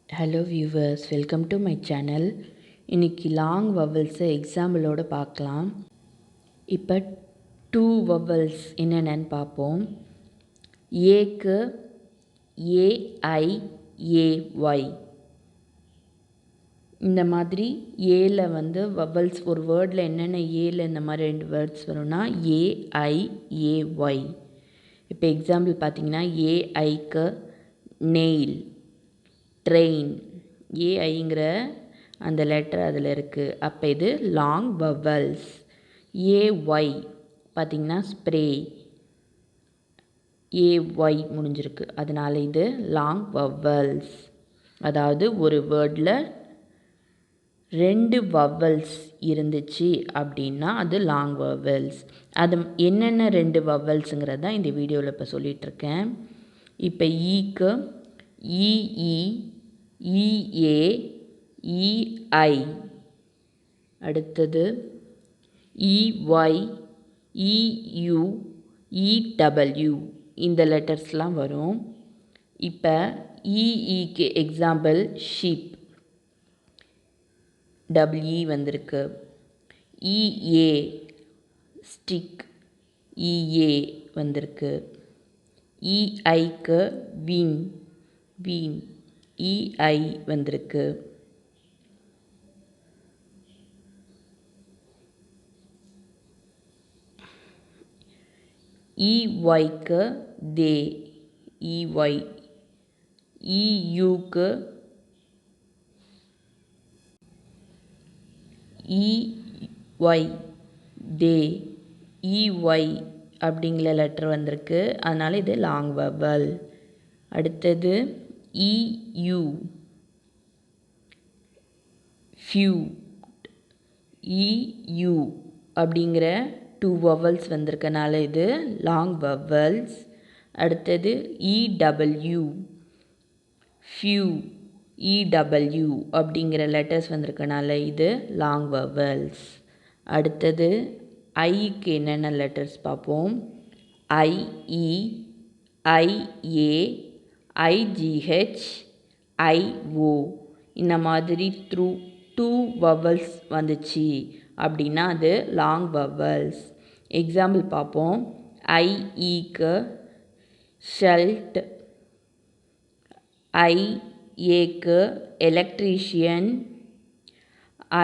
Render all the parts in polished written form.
Hello viewers, welcome to my channel. இன்றைக்கி long வவல்ஸை எக்ஸாம்பிளோடு பார்க்கலாம். இப்போ 2 வவல்ஸ் என்னென்னு பார்ப்போம். ஏக்கு ஏஐஏஒய். இந்த மாதிரி ஏல வவல்ஸ் ஒரு வேர்டில் என்னென்ன ஏல இந்த மாதிரி 2 வேர்ட்ஸ் வரும்னா ஏஐஏஒய். இப்போ எக்ஸாம்பிள் பார்த்திங்கன்னா ஏஐக்கு நெயில், ட்ரெயின், ஏஐங்கிற அந்த லெட்டர் அதில் இருக்குது. அப்போ இது லாங் வவல்ஸ். ஏஒய் பார்த்திங்கன்னா ஸ்ப்ரே, ஏஒய் முடிஞ்சிருக்கு, அதனால் இது லாங் வவல்ஸ். அதாவது ஒரு வேர்டில் 2 வவல்ஸ் இருந்துச்சு அப்படின்னா அது லாங் வவல்ஸ். அது என்னென்ன 2 வவல்ஸுங்கிறது தான் இந்த வீடியோவில் இப்போ சொல்லிகிட்ருக்கேன். இப்போ ஈக்கு இஇ, இஏ, இஐ. அடுத்தது இஒய், இயூ, இடபிள்யூ. இந்த லெட்டர்ஸ்லாம் வரும். இப்போ இஇக்கு எக்ஸாம்பிள் ஷீப், டபிள்யூ வந்திருக்கு. இஏ ஸ்டிக், இஏ வந்திருக்கு. இஐக்கு வீன், வீன், இஐ வந்திருக்கு. இஒய்க்கு தே, இஒய். இயூக்கு இஒய், தே, இஒய் அப்படிங்கிற லெட்டர் வந்திருக்கு, அதனால் இது லாங் வவல். அடுத்தது இயூ, ஃபியூ, இயூ அப்படிங்கிற 2 வவல்ஸ் வந்திருக்கனால இது லாங் வவல்ஸ். அடுத்தது இடபிள்யூ, ஃபியூ, இடபிள்யூ அப்படிங்கிற லெட்டர்ஸ் வந்திருக்கனால இது லாங் வவல்ஸ். அடுத்தது ஐக்கு என்னென்ன லெட்டர்ஸ் பார்ப்போம். I E, I A, I G H, I O. இந்த மாதிரி 2 வவல்ஸ் வந்துச்சு அப்படின்னா அது லாங் வவல்ஸ். எக்ஸாம்பிள் பார்ப்போம். ஐஇக்கு ஷெல்ட், ஐஏக்கு எலக்ட்ரீஷியன்,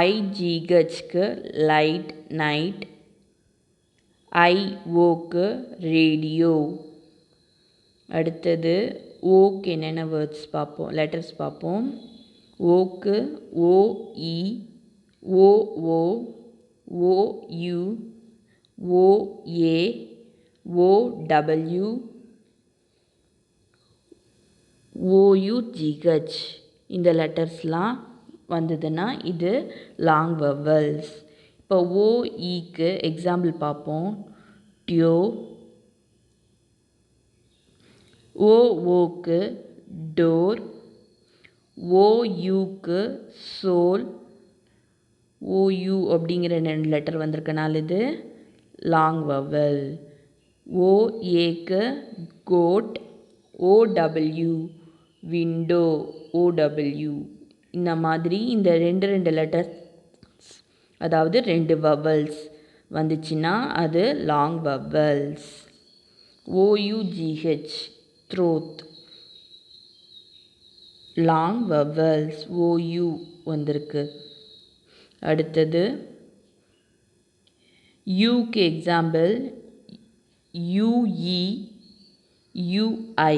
ஐஜிஹெச்க்கு லைட், நைட், ஐஓக்கு ரேடியோ. அடுத்தது ஓக்கு என்னென்ன வேர்ட்ஸ் பார்ப்போம், லெட்டர்ஸ் பார்ப்போம். ஓக்கு O E, O O, O U, O A, O W, O U G H. இந்த லெட்டர்ஸ்லாம் வந்ததுன்னா இது லாங் வவல்ஸ். இப்போ ஓஇக்கு எக்ஸாம்பிள் பார்ப்போம். டியோ, ஓஓக்கு டோர், ஓயூக்கு சோல், ஓயூ அப்படிங்கிற 2 லெட்டர் வந்திருக்கனால இது லாங் வவல். ஓஏக்கு கோட், ஓடபிள்யூ, விண்டோ, ஓடபிள்யூ. இந்த மாதிரி இந்த 2 லெட்டர்ஸ், அதாவது 2 வவல்ஸ் வந்துச்சுன்னா அது long vowels. O U G H throat, long vowels. O U வந்திருக்கு. அடுத்தது யூக்கு எக்ஸாம்பிள் யூஇ, யூஐ.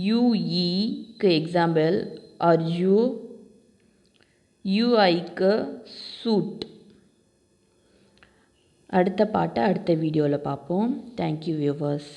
யூஇக்கு எக்ஸாம்பிள் அர்யூ, யூஐக்கு சூட். அடுத்த பாட்டை அடுத்த வீடியோவில் பார்ப்போம். Thank you viewers.